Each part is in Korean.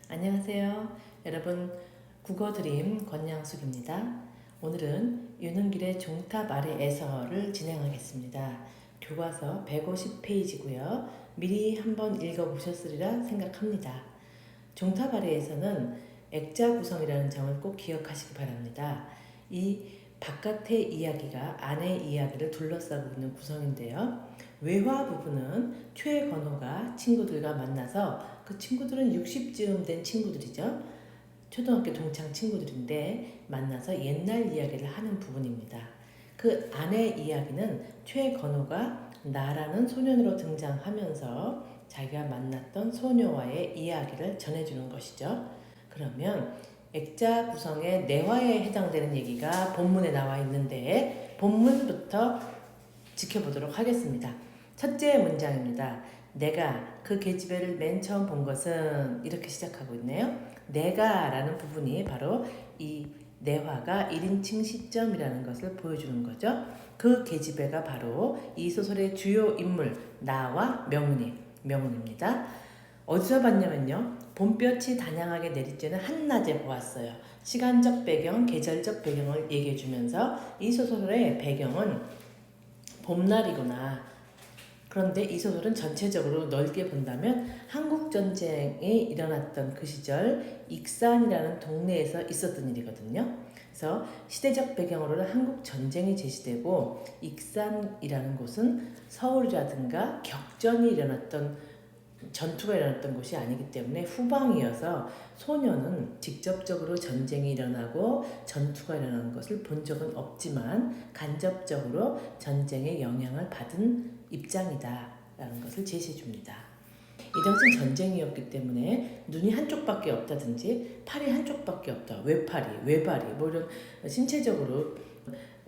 안녕하세요. 여러분, 국어드림 권양숙입니다. 오늘은 윤은길의 종탑 아래에서를 진행하겠습니다. 교과서 150페이지고요. 미리 한번 읽어보셨으리라 생각합니다. 종탑 아래에서는 액자 구성이라는 점을 꼭 기억하시기 바랍니다. 이 바깥의 이야기가 안의 이야기를 둘러싸고 있는 구성인데요. 외화 부분은 최건호가 친구들과 만나서 그 친구들은 60쯤 된 친구들이죠. 초등학교 동창 친구들인데 만나서 옛날 이야기를 하는 부분입니다. 그 안의 이야기는 최건호가 나라는 소년으로 등장하면서 자기가 만났던 소녀와의 이야기를 전해주는 것이죠. 그러면 액자 구성의 내화에 해당되는 얘기가 본문에 나와 있는데 본문부터 지켜보도록 하겠습니다. 첫째 문장입니다. 내가 그 계집애를 맨 처음 본 것은 이렇게 시작하고 있네요. 내가 라는 부분이 바로 이 내화가 1인칭 시점이라는 것을 보여주는 거죠. 그 계집애가 바로 이 소설의 주요 인물 나와 명훈입니다. 어디서 봤냐면요. 봄볕이 다냥하게 내리쬐는 한낮에 보았어요. 시간적 배경, 계절적 배경을 얘기해 주면서 이 소설의 배경은 봄날이구나. 그런데 이 소설은 전체적으로 넓게 본다면 한국전쟁이 일어났던 그 시절 익산이라는 동네에서 있었던 일이거든요. 그래서 시대적 배경으로는 한국전쟁이 제시되고 익산이라는 곳은 서울이라든가 격전이 일어났던 전투가 일어났던 곳이 아니기 때문에 후방이어서 소녀는 직접적으로 전쟁이 일어나고 전투가 일어나는 것을 본 적은 없지만 간접적으로 전쟁의 영향을 받은 입장이다 라는 것을 제시해 줍니다. 이 당시는 전쟁이었기 때문에 눈이 한쪽밖에 없다든지 팔이 한쪽밖에 없다, 외발이 뭐 이런 신체적으로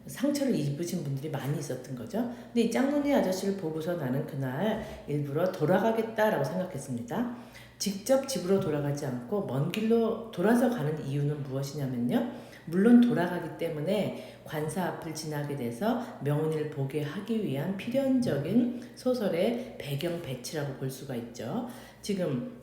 상처를 입으신 분들이 많이 있었던 거죠. 근데 이 짱눈이 아저씨를 보고서 나는 그날 일부러 돌아가겠다라고 생각했습니다. 직접 집으로 돌아가지 않고 먼 길로 돌아서 가는 이유는 무엇이냐면요. 물론 돌아가기 때문에 관사 앞을 지나게 돼서 명훈이를 보게 하기 위한 필연적인 소설의 배경 배치라고 볼 수가 있죠. 지금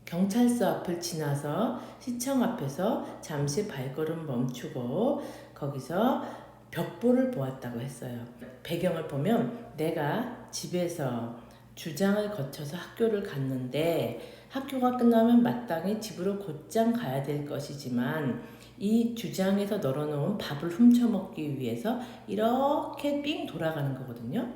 경찰서 앞을 지나서 시청 앞에서 잠시 발걸음 멈추고 거기서 벽보를 보았다고 했어요. 배경을 보면 내가 집에서 주장을 거쳐서 학교를 갔는데 학교가 끝나면 마땅히 집으로 곧장 가야 될 것이지만 이 주장에서 널어놓은 밥을 훔쳐먹기 위해서 이렇게 삥 돌아가는 거거든요.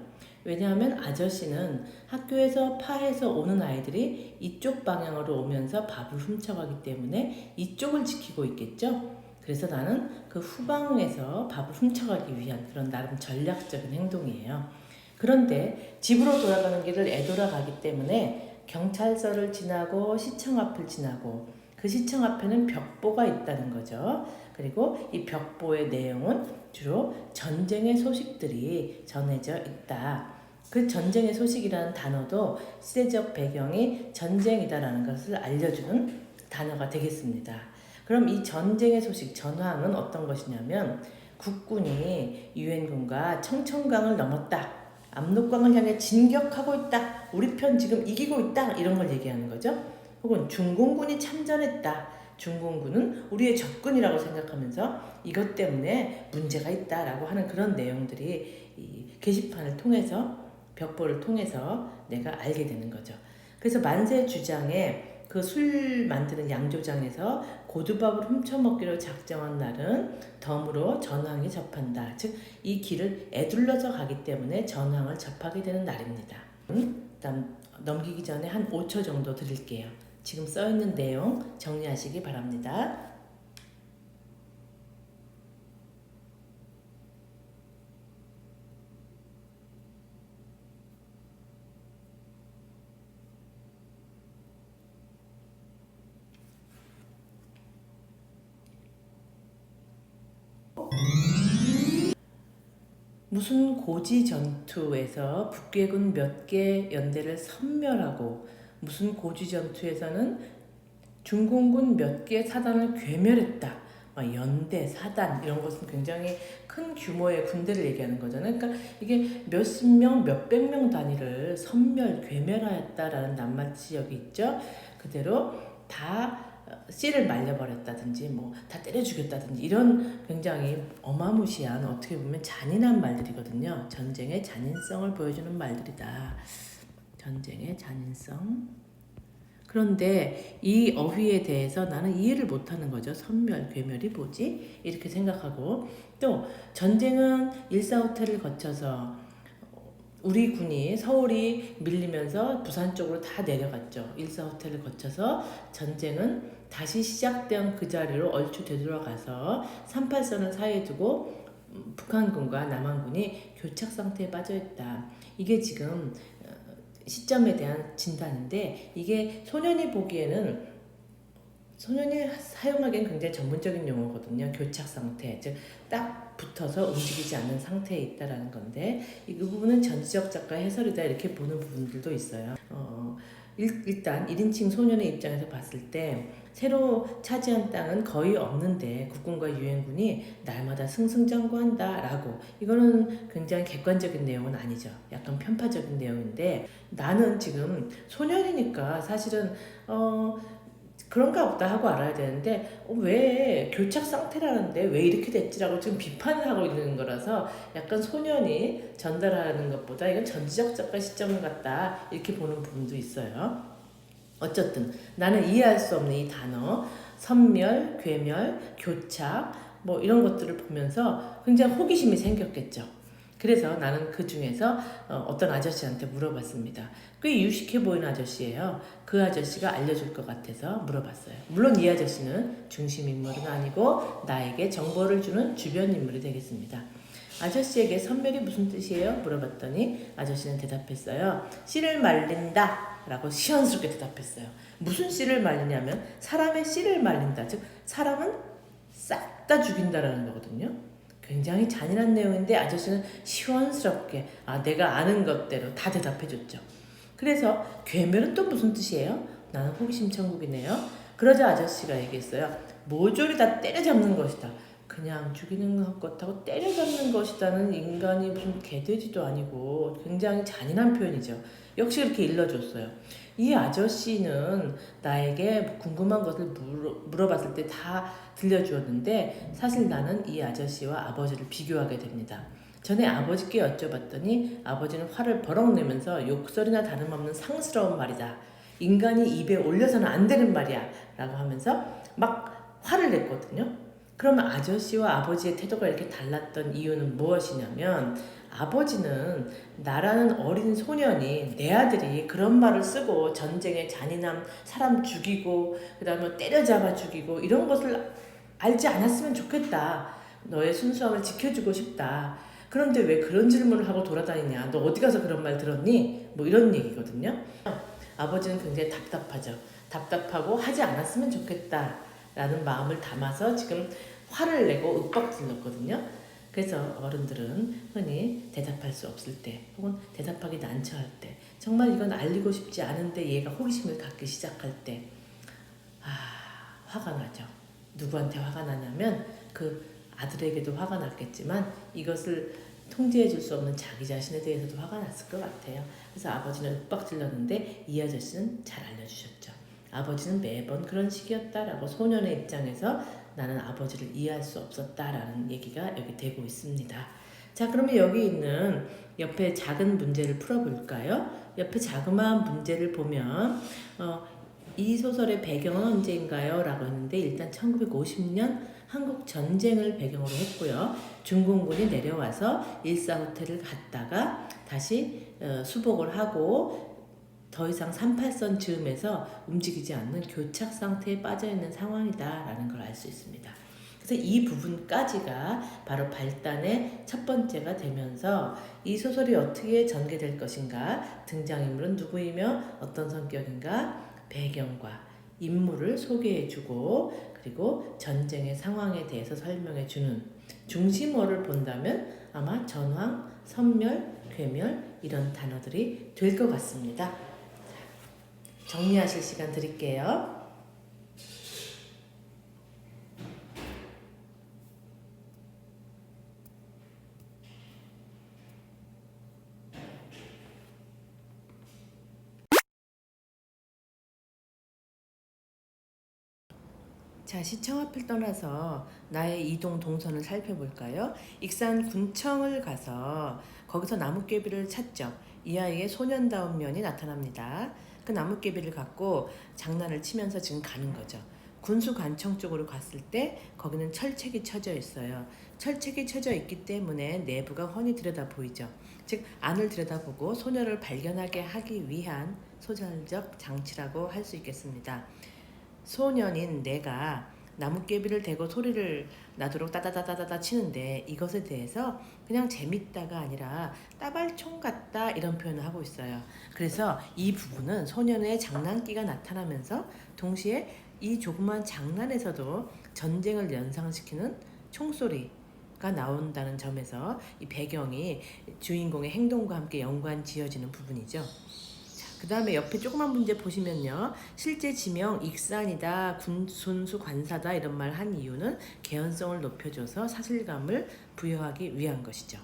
왜냐하면 아저씨는 학교에서 파에서 오는 아이들이 이쪽 방향으로 오면서 밥을 훔쳐가기 때문에 이쪽을 지키고 있겠죠. 그래서 나는 그 후방에서 밥을 훔쳐가기 위한 그런 나름 전략적인 행동이에요. 그런데 집으로 돌아가는 길을 애돌아가기 때문에 경찰서를 지나고 시청 앞을 지나고 그 시청 앞에는 벽보가 있다는 거죠. 그리고 이 벽보의 내용은 주로 전쟁의 소식들이 전해져 있다. 그 전쟁의 소식이라는 단어도 시대적 배경이 전쟁이다라는 것을 알려주는 단어가 되겠습니다. 그럼 이 전쟁의 소식, 전황은 어떤 것이냐면 국군이 유엔군과 청천강을 넘었다. 압록강을 향해 진격하고 있다. 우리 편 지금 이기고 있다. 이런 걸 얘기하는 거죠. 혹은 중공군이 참전했다. 중공군은 우리의 적군이라고 생각하면서 이것 때문에 문제가 있다라고 하는 그런 내용들이 이 게시판을 통해서 벽보를 통해서 내가 알게 되는 거죠. 그래서 만세 주장에 그 술 만드는 양조장에서 고두밥을 훔쳐먹기로 작정한 날은 덤으로 전황이 접한다. 즉 이 길을 애둘러서 가기 때문에 전황을 접하게 되는 날입니다. 일단 넘기기 전에 한 5초 정도 드릴게요. 지금 써있는 내용 정리하시기 바랍니다. 무슨 고지 전투에서 북괴군 몇 개 연대를 섬멸하고 무슨 고지 전투에서는 중공군 몇 개 사단을 괴멸했다. 연대, 사단 이런 것은 굉장히 큰 규모의 군대를 얘기하는 거잖아요. 그러니까 이게 몇십 명, 몇백 명 단위를 섬멸, 괴멸하였다라는 낱말 지역이 있죠. 그대로 다 씨를 말려버렸다든지 뭐 다 때려 죽였다든지 이런 굉장히 어마무시한 어떻게 보면 잔인한 말들이거든요. 전쟁의 잔인성을 보여주는 말들이다. 전쟁의 잔인성. 그런데 이 어휘에 대해서 나는 이해를 못하는 거죠. 선멸, 괴멸이 뭐지? 이렇게 생각하고 또 전쟁은 일사후퇴를 거쳐서 우리 군이 서울이 밀리면서 부산 쪽으로 다 내려갔죠. 일사후퇴를 거쳐서 전쟁은 다시 시작된 그 자리로 얼추 되돌아가서 38선을 사이에 두고 북한군과 남한군이 교착 상태에 빠져있다. 이게 지금 시점에 대한 진단인데 이게 소년이 보기에는 소년이 사용하기엔 굉장히 전문적인 용어거든요. 교착 상태, 즉 딱 붙어서 움직이지 않는 상태에 있다라는 건데 이 부분은 전지적 작가 해설이다 이렇게 보는 부분들도 있어요. 일단 1인칭 소년의 입장에서 봤을 때 새로 차지한 땅은 거의 없는데 국군과 유엔군이 날마다 승승장구한다라고 이거는 굉장히 객관적인 내용은 아니죠. 약간 편파적인 내용인데 나는 지금 소년이니까 사실은 그런가 보다 하고 알아야 되는데 왜 교착 상태라는데 왜 이렇게 됐지라고 지금 비판을 하고 있는 거라서 약간 소년이 전달하는 것보다 이건 전지적 작가 시점을 갖다 이렇게 보는 부분도 있어요. 어쨌든 나는 이해할 수 없는 이 단어 선멸, 괴멸, 교착 뭐 이런 것들을 보면서 굉장히 호기심이 생겼겠죠. 그래서 나는 그 중에서 어떤 아저씨한테 물어봤습니다. 꽤 유식해 보이는 아저씨예요. 그 아저씨가 알려줄 것 같아서 물어봤어요. 물론 이 아저씨는 중심 인물은 아니고 나에게 정보를 주는 주변 인물이 되겠습니다. 아저씨에게 선멸이 무슨 뜻이에요? 물어봤더니 아저씨는 대답했어요. 씨를 말린다 라고 시원스럽게 대답했어요. 무슨 씨를 말리냐면 사람의 씨를 말린다. 즉 사람은 싹 다 죽인다라는 거거든요. 굉장히 잔인한 내용인데 아저씨는 시원스럽게 내가 아는 것대로 다 대답해줬죠. 그래서 괴멸은 또 무슨 뜻이에요? 나는 호기심 천국이네요. 그러자 아저씨가 얘기했어요. 모조리 다 때려잡는 것이다. 그냥 죽이는 것 같다고 때려잡는 것이다는 인간이 무슨 개돼지도 아니고 굉장히 잔인한 표현이죠. 역시 이렇게 일러줬어요. 이 아저씨는 나에게 궁금한 것을 물어봤을 때 다 들려주었는데 사실 나는 이 아저씨와 아버지를 비교하게 됩니다. 전에 아버지께 여쭤봤더니 아버지는 화를 버럭 내면서 욕설이나 다름없는 상스러운 말이다. 인간이 입에 올려서는 안 되는 말이야 라고 하면서 막 화를 냈거든요. 그러면 아저씨와 아버지의 태도가 이렇게 달랐던 이유는 무엇이냐면 아버지는 나라는 어린 소년이 내 아들이 그런 말을 쓰고 전쟁의 잔인함, 사람 죽이고 그 다음에 때려잡아 죽이고 이런 것을 알지 않았으면 좋겠다. 너의 순수함을 지켜주고 싶다. 그런데 왜 그런 질문을 하고 돌아다니냐. 너 어디 가서 그런 말 들었니? 뭐 이런 얘기거든요. 아버지는 굉장히 답답하죠. 답답하고 하지 않았으면 좋겠다 라는 마음을 담아서 지금 화를 내고 윽박질렀거든요. 그래서 어른들은 흔히 대답할 수 없을 때 혹은 대답하기 난처할 때 정말 이건 알리고 싶지 않은데 얘가 호기심을 갖기 시작할 때 화가 나죠. 누구한테 화가 나냐면 그 아들에게도 화가 났겠지만 이것을 통제해 줄 수 없는 자기 자신에 대해서도 화가 났을 것 같아요. 그래서 아버지는 윽박질렀는데 이 아저씨는 잘 알려주셨죠. 아버지는 매번 그런 식이었다라고 소년의 입장에서 나는 아버지를 이해할 수 없었다라는 얘기가 여기 되고 있습니다. 자, 그러면 여기 있는 옆에 작은 문제를 풀어볼까요? 옆에 자그마한 문제를 보면 이 소설의 배경은 언제인가요? 라고 했는데 일단 1950년 한국 전쟁을 배경으로 했고요. 중공군이 내려와서 일사후퇴를 갔다가 다시 수복을 하고 더 이상 38선 즈음에서 움직이지 않는 교착 상태에 빠져 있는 상황이다라는 걸 알 수 있습니다. 그래서 이 부분까지가 바로 발단의 첫 번째가 되면서 이 소설이 어떻게 전개될 것인가, 등장인물은 누구이며 어떤 성격인가, 배경과 인물을 소개해주고 그리고 전쟁의 상황에 대해서 설명해주는 중심어를 본다면 아마 전황, 선멸, 괴멸 이런 단어들이 될 것 같습니다. 정리하실 시간 드릴게요. 자, 시청 앞을 떠나서 나의 이동 동선을 살펴볼까요? 익산 군청을 가서 거기서 나뭇개비를 찾죠. 이 아이의 소년다운 면이 나타납니다. 그 나뭇개비를 갖고 장난을 치면서 지금 가는 거죠. 군수관청 쪽으로 갔을 때 거기는 철책이 쳐져 있어요. 철책이 쳐져 있기 때문에 내부가 훤히 들여다 보이죠. 즉 안을 들여다보고 소녀를 발견하게 하기 위한 소설적 장치라고 할 수 있겠습니다. 소년인 내가 나뭇개비를 대고 소리를 나도록 따다다다다다 치는데 이것에 대해서 그냥 재밌다가 아니라 따발총 같다 이런 표현을 하고 있어요. 그래서 이 부분은 소년의 장난기가 나타나면서 동시에 이 조그만 장난에서도 전쟁을 연상시키는 총소리가 나온다는 점에서 이 배경이 주인공의 행동과 함께 연관 지어지는 부분이죠. 그 다음에 옆에 조그만 문제 보시면요. 실제 지명 익산이다, 군수 관사다 이런 말 한 이유는 개연성을 높여줘서 사실감을 부여하기 위한 것이죠.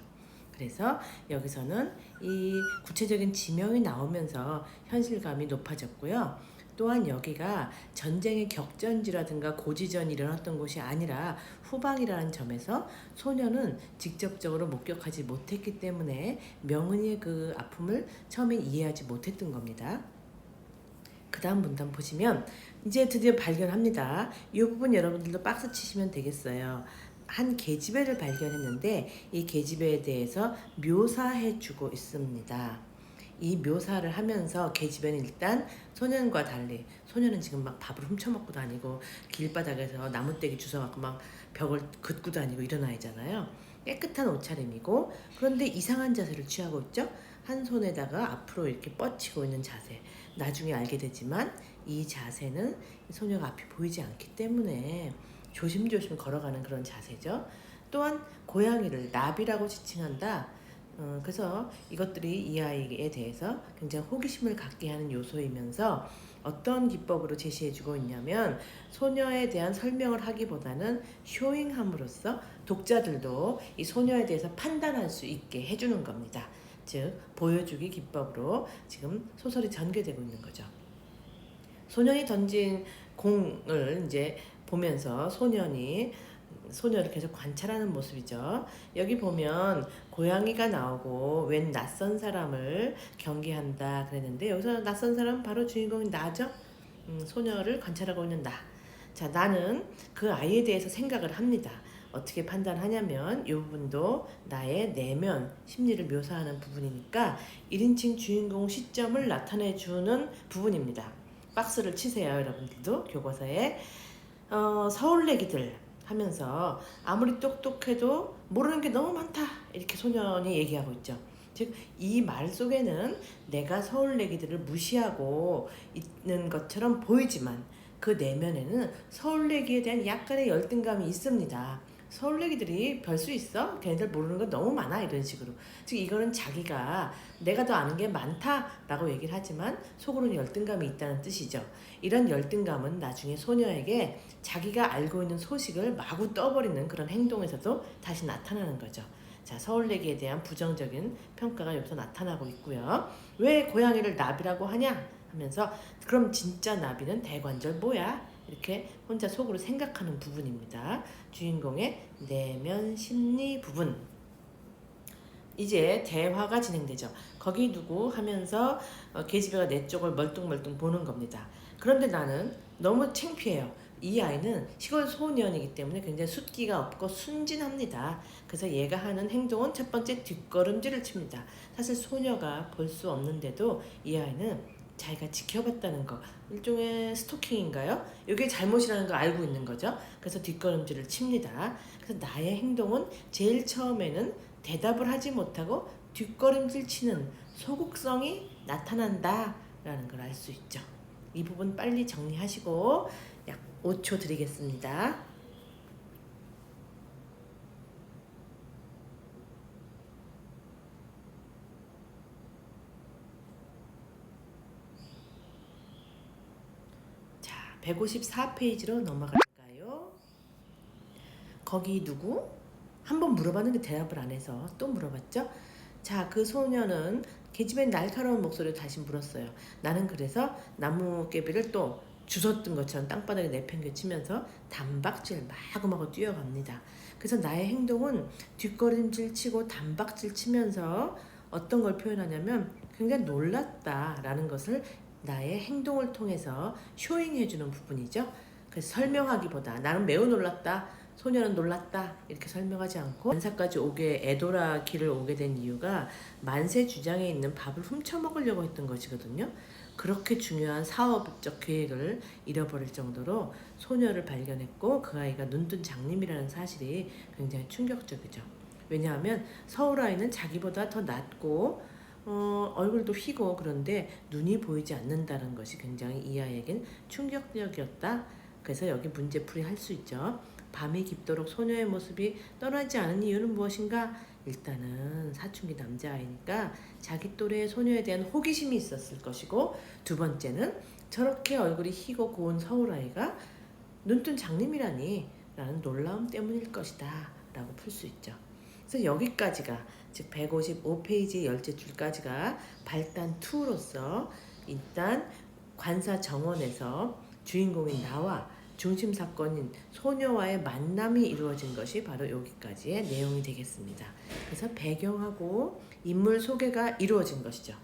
그래서 여기서는 이 구체적인 지명이 나오면서 현실감이 높아졌고요. 또한 여기가 전쟁의 격전지라든가 고지전이 일어났던 곳이 아니라 후방이라는 점에서 소녀는 직접적으로 목격하지 못했기 때문에 명은이의 그 아픔을 처음에 이해하지 못했던 겁니다. 그 다음 문단 보시면 이제 드디어 발견합니다. 이 부분 여러분들도 박스 치시면 되겠어요. 한 계집애를 발견했는데 이 계집애에 대해서 묘사해주고 있습니다. 이 묘사를 하면서 계집애는 일단 소년과 달리 소년은 지금 막 밥을 훔쳐먹고 다니고 길바닥에서 나무떼기 주워갖고 막 벽을 긋고 다니고 이런 아이잖아요. 깨끗한 옷차림이고 그런데 이상한 자세를 취하고 있죠. 한 손에다가 앞으로 이렇게 뻗치고 있는 자세. 나중에 알게 되지만 이 자세는 소녀가 앞이 보이지 않기 때문에 조심조심 걸어가는 그런 자세죠. 또한 고양이를 나비라고 지칭한다. 그래서 이것들이 이 아이에 대해서 굉장히 호기심을 갖게 하는 요소이면서 어떤 기법으로 제시해주고 있냐면 소녀에 대한 설명을 하기보다는 쇼잉함으로써 독자들도 이 소녀에 대해서 판단할 수 있게 해주는 겁니다. 즉 보여주기 기법으로 지금 소설이 전개되고 있는 거죠. 소년이 던진 공을 이제 보면서 소녀를 계속 관찰하는 모습이죠. 여기 보면 고양이가 나오고 웬 낯선 사람을 경계한다 그랬는데 여기서 낯선 사람은 바로 주인공인 나죠. 소녀를 관찰하고 있는 나. 자, 나는 그 아이에 대해서 생각을 합니다. 어떻게 판단하냐면 이 부분도 나의 내면 심리를 묘사하는 부분이니까 1인칭 주인공 시점을 나타내주는 부분입니다. 박스를 치세요 여러분들도 교과서에. 서울내기들 하면서 아무리 똑똑해도 모르는 게 너무 많다 이렇게 소년이 얘기하고 있죠. 즉 이 말 속에는 내가 서울내기들을 무시하고 있는 것처럼 보이지만 그 내면에는 서울내기에 대한 약간의 열등감이 있습니다. 서울내기들이 별 수 있어? 걔네들 모르는 거 너무 많아 이런 식으로. 즉 이거는 자기가 내가 더 아는 게 많다라고 얘기를 하지만 속으로는 열등감이 있다는 뜻이죠. 이런 열등감은 나중에 소녀에게 자기가 알고 있는 소식을 마구 떠버리는 그런 행동에서도 다시 나타나는 거죠. 자, 서울내기에 대한 부정적인 평가가 여기서 나타나고 있고요. 왜 고양이를 나비라고 하냐 하면서 그럼 진짜 나비는 대관절 뭐야? 이렇게 혼자 속으로 생각하는 부분입니다. 주인공의 내면 심리 부분. 이제 대화가 진행되죠. 거기 누구 하면서 계집애가 내 쪽을 멀뚱멀뚱 보는 겁니다. 그런데 나는 너무 창피해요. 이 아이는 시골 소년이기 때문에 굉장히 숫기가 없고 순진합니다. 그래서 얘가 하는 행동은 첫 번째 뒷걸음질을 칩니다. 사실 소녀가 볼 수 없는데도 이 아이는 자기가 지켜봤다는 거, 일종의 스토킹인가요? 이게 잘못이라는 걸 알고 있는 거죠. 그래서 뒷걸음질을 칩니다. 그래서 나의 행동은 제일 처음에는 대답을 하지 못하고 뒷걸음질 치는 소극성이 나타난다라는 걸 알 수 있죠. 이 부분 빨리 정리하시고 약 5초 드리겠습니다. 자, 154페이지로 넘어갈까요? 거기 누구? 한번 물어봤는데 대답을 안 해서 또 물어봤죠. 자, 그 소녀는 계집애 날카로운 목소리로 다시 물었어요. 나는 그래서 나무깨비를 또 주웠던 것처럼 땅바닥에 내팽개치면서 단박질 마구마구 뛰어갑니다. 그래서 나의 행동은 뒷걸음질 치고 단박질 치면서 어떤 걸 표현하냐면 굉장히 놀랐다라는 것을 나의 행동을 통해서 쇼잉해주는 부분이죠. 그래서 설명하기보다 나는 매우 놀랐다, 소녀는 놀랐다 이렇게 설명하지 않고 만사까지 오게 에도라 길을 오게 된 이유가 만세 주장에 있는 밥을 훔쳐먹으려고 했던 것이거든요. 그렇게 중요한 사업적 계획을 잃어버릴 정도로 소녀를 발견했고 그 아이가 눈뜬 장님이라는 사실이 굉장히 충격적이죠. 왜냐하면 서울 아이는 자기보다 더 낮고 얼굴도 휘고 그런데 눈이 보이지 않는다는 것이 굉장히 이 아이에겐 충격적이었다. 그래서 여기 문제풀이 할 수 있죠. 밤이 깊도록 소녀의 모습이 떠나지 않은 이유는 무엇인가? 일단은 사춘기 남자아이니까 자기 또래의 소녀에 대한 호기심이 있었을 것이고, 두 번째는 저렇게 얼굴이 희고 고운 서울아이가 눈뜬 장님이라니 라는 놀라움 때문일 것이다 라고 풀 수 있죠. 그래서 여기까지가 즉 155페이지 열째 줄까지가 발단 2로서 일단 관사 정원에서 주인공인 나와 중심 사건인 소녀와의 만남이 이루어진 것이 바로 여기까지의 내용이 되겠습니다. 그래서 배경하고 인물 소개가 이루어진 것이죠.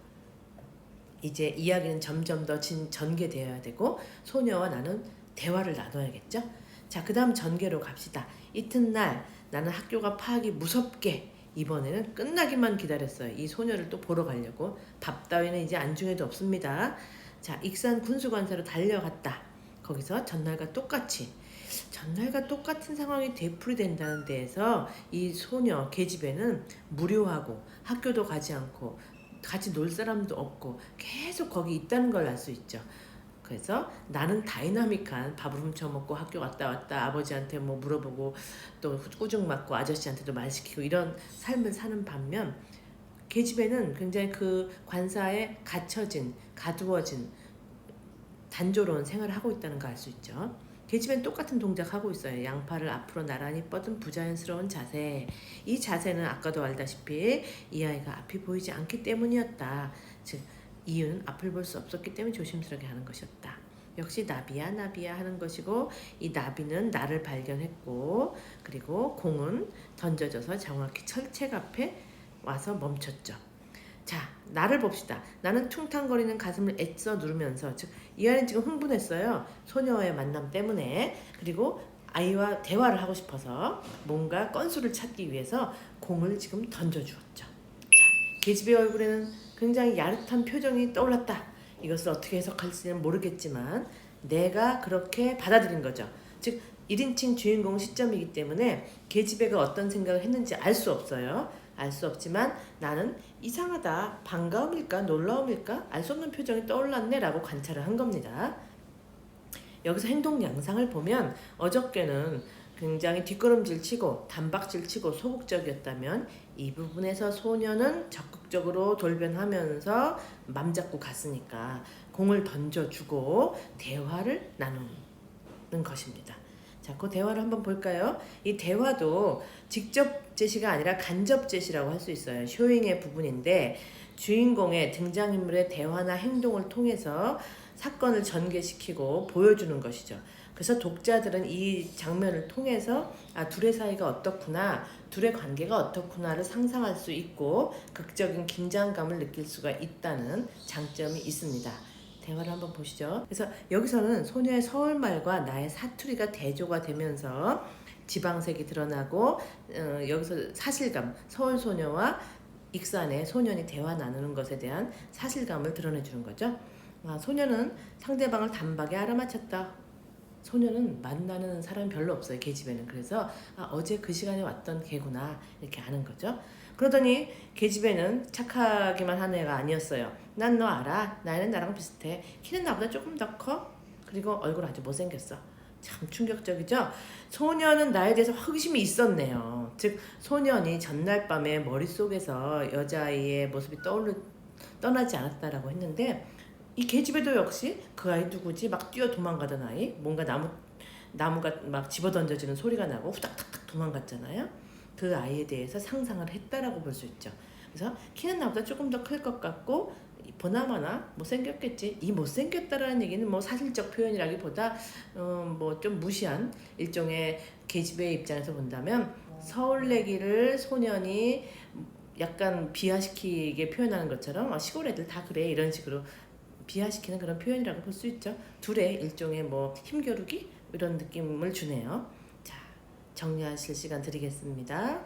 이제 이야기는 점점 더 전개되어야 되고 소녀와 나는 대화를 나눠야겠죠. 자, 그 다음 전개로 갑시다. 이튿날 나는 학교가 파악이 무섭게 이번에는 끝나기만 기다렸어요. 이 소녀를 또 보러 가려고. 밥 따위는 이제 안중에도 없습니다. 자, 익산 군수관사로 달려갔다. 거기서 전날과 똑같은 상황이 되풀이된다는 데에서 이 소녀 계집애는 무료하고 학교도 가지 않고 같이 놀 사람도 없고 계속 거기 있다는 걸 알 수 있죠. 그래서 나는 다이나믹한 밥을 훔쳐먹고 학교 갔다 왔다 아버지한테 뭐 물어보고 또 꾸중 맞고 아저씨한테도 말 시키고 이런 삶을 사는 반면 계집애는 굉장히 그 관사에 가두어진 단조로운 생활을 하고 있다는 거 알 수 있죠. 계집애는 똑같은 동작하고 있어요. 양팔을 앞으로 나란히 뻗은 부자연스러운 자세. 이 자세는 아까도 알다시피 이 아이가 앞이 보이지 않기 때문이었다. 즉 이유는 앞을 볼 수 없었기 때문에 조심스럽게 하는 것이었다. 역시 나비야 하는 것이고, 이 나비는 나를 발견했고 그리고 공은 던져져서 정확히 철책 앞에 와서 멈췄죠. 자, 나를 봅시다. 나는 퉁탕거리는 가슴을 애써 누르면서, 즉 이 아이는 지금 흥분했어요. 소녀와의 만남 때문에. 그리고 아이와 대화를 하고 싶어서 뭔가 건수를 찾기 위해서 공을 지금 던져주었죠. 자, 계집의 얼굴에는 굉장히 야릇한 표정이 떠올랐다. 이것을 어떻게 해석할지는 모르겠지만 내가 그렇게 받아들인 거죠. 즉 1인칭 주인공 시점이기 때문에 계집애가 어떤 생각을 했는지 알 수 없어요. 알 수 없지만 나는 이상하다, 반가움일까 놀라움일까 알 수 없는 표정이 떠올랐네 라고 관찰을 한 겁니다. 여기서 행동 양상을 보면 어저께는 굉장히 뒷걸음질 치고 단박질 치고 소극적이었다면 이 부분에서 소녀는 적극적으로 돌변하면서 맘 잡고 갔으니까 공을 던져주고 대화를 나누는 것입니다. 자, 그 대화를 한번 볼까요? 이 대화도 직접 제시가 아니라 간접 제시라고 할 수 있어요. 쇼잉의 부분인데 주인공의 등장인물의 대화나 행동을 통해서 사건을 전개시키고 보여주는 것이죠. 그래서 독자들은 이 장면을 통해서 둘의 사이가 어떻구나, 둘의 관계가 어떻구나를 상상할 수 있고 극적인 긴장감을 느낄 수가 있다는 장점이 있습니다. 대화를 한번 보시죠. 그래서 여기서는 소녀의 서울말과 나의 사투리가 대조가 되면서 지방색이 드러나고 여기서 사실감, 서울 소녀와 익산의 소년이 대화 나누는 것에 대한 사실감을 드러내주는 거죠. 소녀는 상대방을 단박에 알아맞혔다. 소녀는 만나는 사람이 별로 없어요. 계집애는. 그래서 어제 그 시간에 왔던 걔구나 이렇게 아는 거죠. 그러더니 계집애는 착하기만 한 애가 아니었어요. 난 너 알아. 나이는 나랑 비슷해. 키는 나보다 조금 더 커. 그리고 얼굴 아주 못생겼어. 참 충격적이죠. 소녀는 나에 대해서 호기심이 있었네요. 즉 소년이 전날 밤에 머릿속에서 여자아이의 모습이 떠나지 않았다라고 했는데 이 계집애도 역시 그 아이 누구지? 막 뛰어 도망가던 아이, 뭔가 나무가 막 집어던져지는 소리가 나고 후닥닥닥 도망갔잖아요. 그 아이에 대해서 상상을 했다라고 볼 수 있죠. 그래서 키는 나보다 조금 더 클 것 같고 보나마나 못생겼겠지. 이 못생겼다라는 얘기는 뭐 사실적 표현이라기보다 뭐 좀 무시한 일종의 계집의 입장에서 본다면 서울내기를 소년이 약간 비하시키게 표현하는 것처럼 시골 애들 다 그래 이런 식으로 비하시키는 그런 표현이라고 볼 수 있죠. 둘의 일종의 뭐 힘겨루기 이런 느낌을 주네요. 자, 정리하실 시간 드리겠습니다.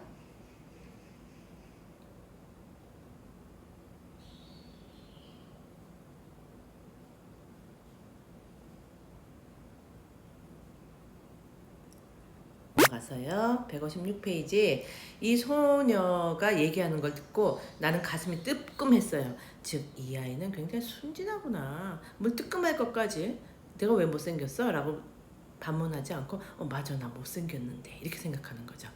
가서요. 156페이지. 이 소녀가 얘기하는 걸 듣고 나는 가슴이 뜨끔했어요. 즉, 이 아이는 굉장히 순진하구나. 뭘 뜨끔할 것까지. 내가 왜 못생겼어? 라고 반문하지 않고 맞아, 나 못생겼는데 이렇게 생각하는 거죠.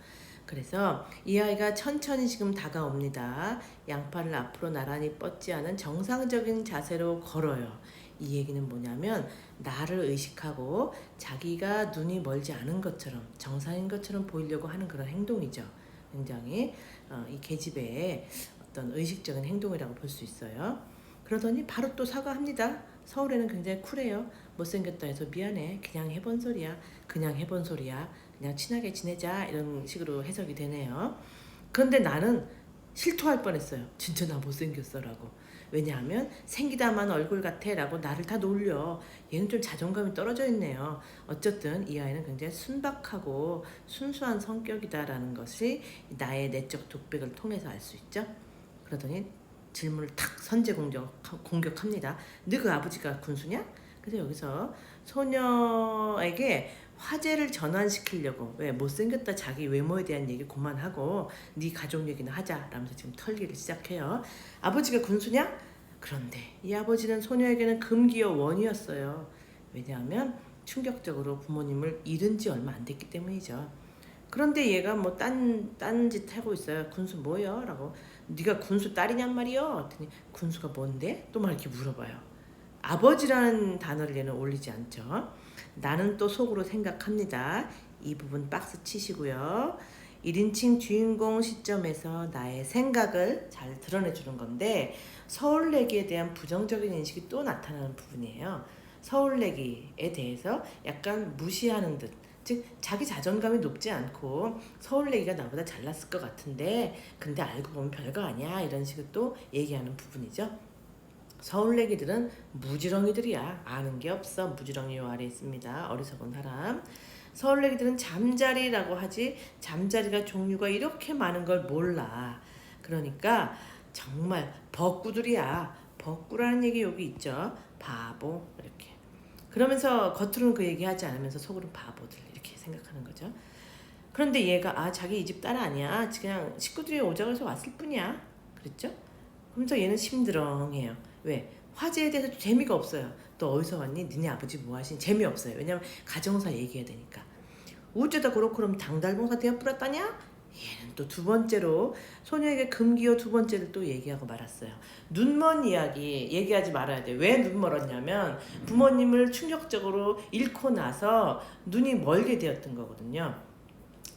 그래서 이 아이가 천천히 지금 다가옵니다. 양팔을 앞으로 나란히 뻗지 않은 정상적인 자세로 걸어요. 이 얘기는 뭐냐면 나를 의식하고 자기가 눈이 멀지 않은 것처럼 정상인 것처럼 보이려고 하는 그런 행동이죠. 굉장히 이 계집애의 어떤 의식적인 행동이라고 볼 수 있어요. 그러더니 바로 또 사과합니다. 서울에는 굉장히 쿨해요. 못생겼다 해서 미안해. 그냥 해본 소리야. 그냥 해본 소리야. 그냥 친하게 지내자. 이런 식으로 해석이 되네요. 그런데 나는 실토할 뻔했어요. 진짜 나 못생겼어 라고. 왜냐하면 생기다만 얼굴 같아 라고 나를 다 놀려. 얘는 좀 자존감이 떨어져 있네요. 어쨌든 이 아이는 굉장히 순박하고 순수한 성격이다라는 것이 나의 내적 독백을 통해서 알 수 있죠. 그러더니 질문을 탁 선제 공격합니다. 너그 아버지가 군수냐? 그래서 여기서 소녀에게 화제를 전환시키려고 왜 못생겼다 자기 외모에 대한 얘기 그만하고 네 가족 얘기나 하자 라면서 지금 털기를 시작해요. 아버지가 군수냐? 그런데 이 아버지는 소녀에게는 금기어 원이었어요. 왜냐하면 충격적으로 부모님을 잃은 지 얼마 안 됐기 때문이죠. 그런데 얘가 뭐 딴짓 하고 있어요. 군수 뭐요? 라고. 네가 군수 딸이냔 말이요? 했더니 군수가 뭔데? 또 막 이렇게 물어봐요. 아버지라는 단어를 얘는 올리지 않죠. 나는 또 속으로 생각합니다. 이 부분 박스 치시고요. 1인칭 주인공 시점에서 나의 생각을 잘 드러내주는 건데 서울내기에 대한 부정적인 인식이 또 나타나는 부분이에요. 서울내기에 대해서 약간 무시하는 듯, 즉 자기 자존감이 높지 않고 서울내기가 나보다 잘났을 것 같은데 근데 알고 보면 별거 아니야 이런 식으로 또 얘기하는 부분이죠. 서울내기들은 무지렁이들이야. 아는 게 없어. 무지렁이 요 아래 있습니다. 어리석은 사람. 서울내기들은 잠자리라고 하지 잠자리가 종류가 이렇게 많은 걸 몰라. 그러니까 정말 벅구들이야. 벅구라는 얘기 여기 있죠. 바보 이렇게. 그러면서 겉으로는 그 얘기하지 않으면서 속으로는 바보들 이렇게 생각하는 거죠. 그런데 얘가 자기 이 집 딸 아니야. 그냥 식구들이 오자고 해서 왔을 뿐이야. 그랬죠? 그러면서 얘는 심드렁해요. 왜? 화제에 대해서 재미가 없어요. 또 어디서 왔니? 니네 아버지 뭐 하신? 재미없어요. 왜냐면 가정사 얘기해야 되니까. 어쩌다 그렇고 그럼 당달봉사 대학 뿌렸다냐? 얘는 또 두 번째로 소녀에게 금기어 두 번째를 또 얘기하고 말았어요. 눈먼 이야기 얘기하지 말아야 돼. 왜 눈 멀었냐면 부모님을 충격적으로 잃고 나서 눈이 멀게 되었던 거거든요.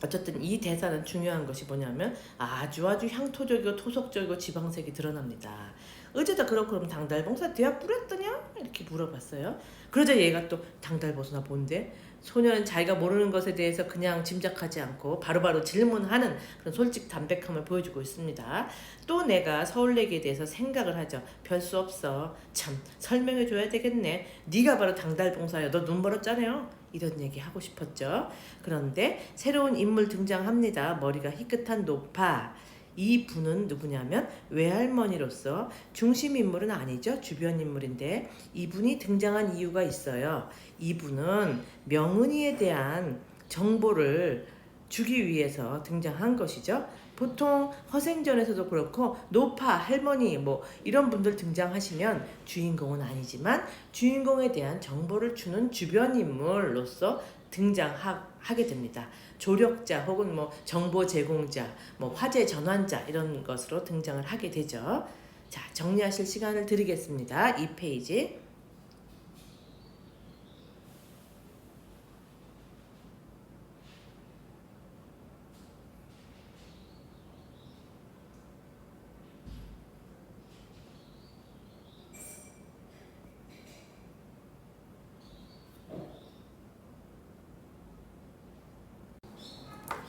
어쨌든 이 대사는 중요한 것이 뭐냐면 아주 향토적이고 토속적이고 지방색이 드러납니다. 어쩌다 그렇고 그럼 당달봉사 대학 뿌렸더냐? 이렇게 물어봤어요. 그러자 얘가 또 당달봉사 뭔데? 소녀는 자기가 모르는 것에 대해서 그냥 짐작하지 않고 바로바로 질문하는 그런 솔직 담백함을 보여주고 있습니다. 또 내가 서울내기에 대해서 생각을 하죠. 별 수 없어. 참 설명해줘야 되겠네. 네가 바로 당달봉사야. 너 눈 멀었잖아요. 이런 얘기 하고 싶었죠. 그런데 새로운 인물 등장합니다. 머리가 희끗한 노파. 이 분은 누구냐면 외할머니로서 중심 인물은 아니죠. 주변 인물인데 이분이 등장한 이유가 있어요. 이분은 명은이에 대한 정보를 주기 위해서 등장한 것이죠. 보통 허생전에서도 그렇고 노파, 할머니 뭐 이런 분들 등장하시면 주인공은 아니지만 주인공에 대한 정보를 주는 주변 인물로서 등장하게 됩니다. 조력자 혹은 뭐 정보 제공자, 뭐 화제 전환자 이런 것으로 등장을 하게 되죠. 자, 정리하실 시간을 드리겠습니다. 2페이지.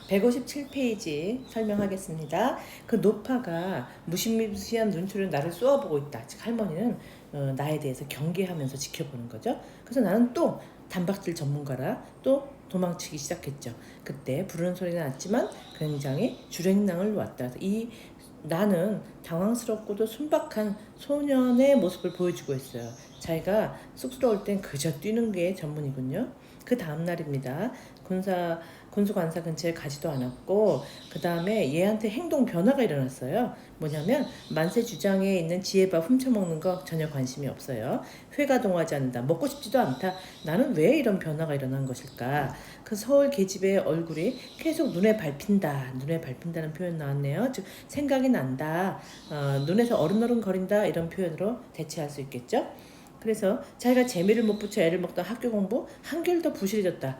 157페이지 설명하겠습니다. 그 노파가 무시무시한 눈초리로 나를 쏘아보고 있다. 즉 할머니는 나에 대해서 경계하면서 지켜보는 거죠. 그래서 나는 또 단박질 전문가라 또 도망치기 시작했죠. 그때 부르는 소리는 났지만 굉장히 주랭랑을 놓았다. 이 나는 당황스럽고도 순박한 소년의 모습을 보여주고 있어요. 자기가 쑥스러울 땐 그저 뛰는 게 전문이군요. 그 다음 날입니다. 군수관사 근처에 가지도 않았고 그 다음에 얘한테 행동 변화가 일어났어요. 뭐냐면 만세주장에 있는 지혜밥 훔쳐먹는 거 전혀 관심이 없어요. 회가 동하지 않는다. 먹고 싶지도 않다. 나는 왜 이런 변화가 일어난 것일까? 그 서울 계집의 얼굴이 계속 눈에 밟힌다. 눈에 밟힌다는 표현 나왔네요. 즉 생각이 난다. 눈에서 어른어른 거린다. 이런 표현으로 대체할 수 있겠죠. 그래서 자기가 재미를 못 붙여 애를 먹던 학교 공부 한결 더 부실해졌다.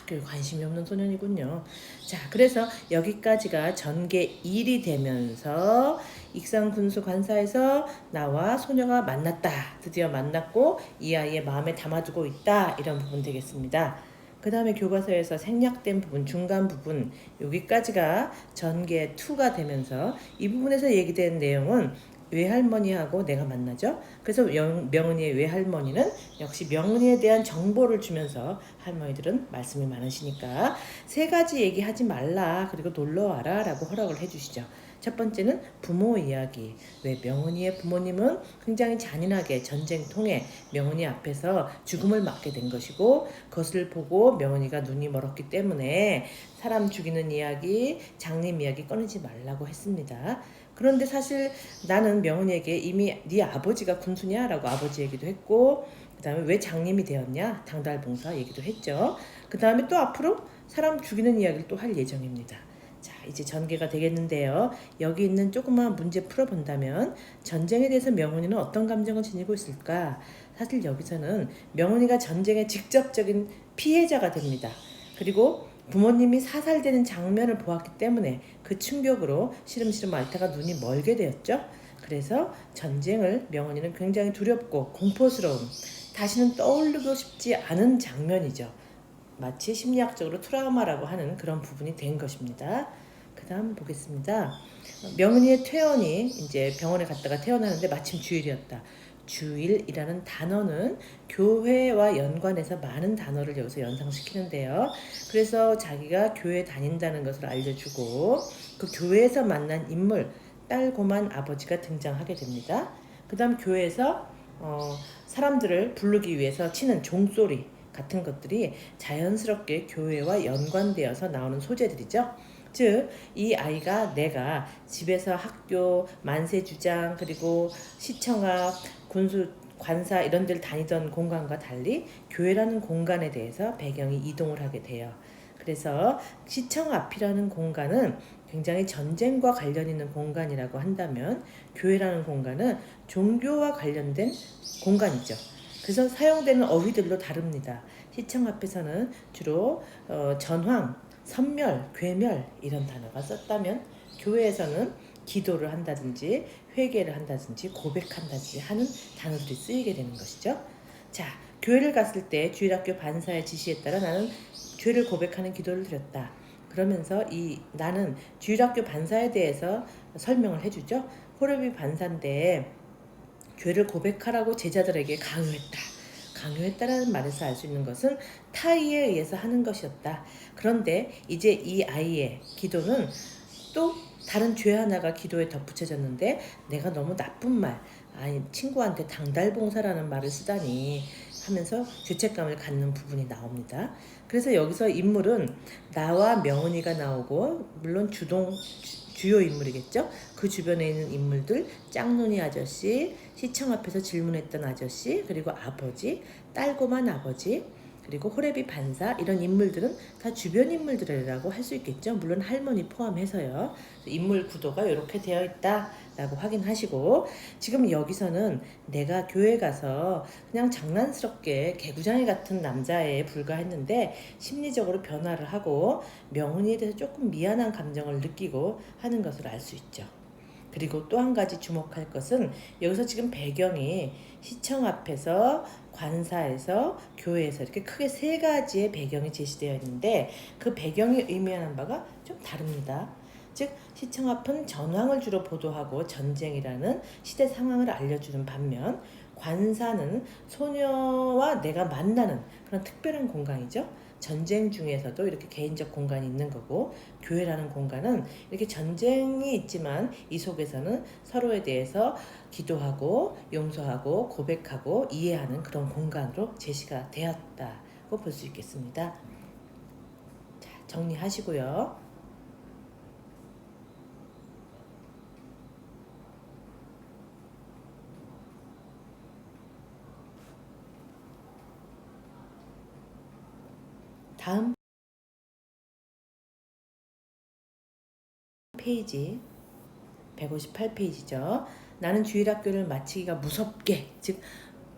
학교에 관심이 없는 소년이군요. 자, 그래서 여기까지가 전개 1이 되면서 익산군수 관사에서 나와 소녀가 만났다. 드디어 만났고 이 아이의 마음에 담아두고 있다. 이런 부분 되겠습니다. 그 다음에 교과서에서 생략된 부분, 중간 부분 여기까지가 전개 2가 되면서 이 부분에서 얘기된 내용은 외할머니하고 내가 만나죠. 그래서 명은이의 외할머니는 역시 명은이에 대한 정보를 주면서 할머니들은 말씀이 많으시니까 3가지 얘기하지 말라 그리고 놀러와라 라고 허락을 해주시죠. 첫 번째는 부모 이야기. 왜 명은이의 부모님은 굉장히 잔인하게 전쟁통에 명은이 앞에서 죽음을 맞게 된 것이고 그것을 보고 명은이가 눈이 멀었기 때문에 사람 죽이는 이야기, 장님 이야기 꺼내지 말라고 했습니다. 그런데 사실 나는 명은이에게 이미 네 아버지가 군수냐? 라고 아버지 얘기도 했고 그 다음에 왜 장님이 되었냐? 당달봉사 얘기도 했죠. 그 다음에 또 앞으로 사람 죽이는 이야기를 또 할 예정입니다. 자, 이제 전개가 되겠는데요. 여기 있는 조그마한 문제 풀어본다면 전쟁에 대해서 명은이는 어떤 감정을 지니고 있을까? 사실 여기서는 명은이가 전쟁의 직접적인 피해자가 됩니다. 그리고 부모님이 사살되는 장면을 보았기 때문에 그 충격으로 시름시름 앓다가 눈이 멀게 되었죠. 그래서 전쟁을 명은이는 굉장히 두렵고 공포스러운 다시는 떠올리고 싶지 않은 장면이죠. 마치 심리학적으로 트라우마라고 하는 그런 부분이 된 것입니다. 그 다음 보겠습니다. 명은이의 퇴원이 이제 병원에 갔다가 퇴원하는데 마침 주일이었다. 주일이라는 단어는 교회와 연관해서 많은 단어를 여기서 연상시키는데요. 그래서 자기가 교회 다닌다는 것을 알려주고 그 교회에서 만난 인물 딸고만 아버지가 등장하게 됩니다. 그 다음 교회에서 사람들을 부르기 위해서 치는 종소리 같은 것들이 자연스럽게 교회와 연관되어서 나오는 소재들이죠. 즉, 이 아이가 내가 집에서 학교, 만세주장, 그리고 시청 앞, 군수, 관사 이런 데를 다니던 공간과 달리 교회라는 공간에 대해서 배경이 이동을 하게 돼요. 그래서 시청 앞이라는 공간은 굉장히 전쟁과 관련 있는 공간이라고 한다면 교회라는 공간은 종교와 관련된 공간이죠. 그래서 사용되는 어휘들도 다릅니다. 시청 앞에서는 주로 전황, 선멸, 괴멸 이런 단어가 썼다면 교회에서는 기도를 한다든지 회개를 한다든지 고백한다든지 하는 단어들이 쓰이게 되는 것이죠. 자, 교회를 갔을 때 주일학교 반사의 지시에 따라 나는 죄를 고백하는 기도를 드렸다. 그러면서 나는 주일학교 반사에 대해서 설명을 해주죠. 호레비 반사인데 죄를 고백하라고 제자들에게 강요했다라는 말에서 알 수 있는 것은 타의에 의해서 하는 것이었다. 그런데 이제 이 아이의 기도는 또 다른 죄 하나가 기도에 덧붙여졌는데 내가 너무 나쁜 말, 친구한테 당달봉사라는 말을 쓰다니 하면서 죄책감을 갖는 부분이 나옵니다. 그래서 여기서 인물은 나와 명은이가 나오고 물론 주요 인물이겠죠. 그 주변에 있는 인물들 짝눈이 아저씨, 시청 앞에서 질문했던 아저씨, 그리고 아버지, 딸고만 아버지, 그리고 호레비 반사 이런 인물들은 다 주변 인물들이라고 할 수 있겠죠. 물론 할머니 포함해서요. 인물 구도가 이렇게 되어 있다라고 확인하시고 지금 여기서는 내가 교회 가서 그냥 장난스럽게 개구장이 같은 남자에 불과했는데 심리적으로 변화를 하고 명은이에 대해서 조금 미안한 감정을 느끼고 하는 것을 알 수 있죠. 그리고 또 한 가지 주목할 것은 여기서 지금 배경이 시청 앞에서 관사에서 교회에서 이렇게 크게 세 가지의 배경이 제시되어 있는데 그 배경이 의미하는 바가 좀 다릅니다. 즉 시청 앞은 전황을 주로 보도하고 전쟁이라는 시대 상황을 알려주는 반면 관사는 소녀와 내가 만나는 그런 특별한 공간이죠. 전쟁 중에서도 이렇게 개인적 공간이 있는 거고 교회라는 공간은 이렇게 전쟁이 있지만 이 속에서는 서로에 대해서 기도하고 용서하고 고백하고 이해하는 그런 공간으로 제시가 되었다고 볼 수 있겠습니다. 자, 정리하시고요. 다음 페이지 158페이지죠. 나는 주일학교를 마치기가 무섭게, 즉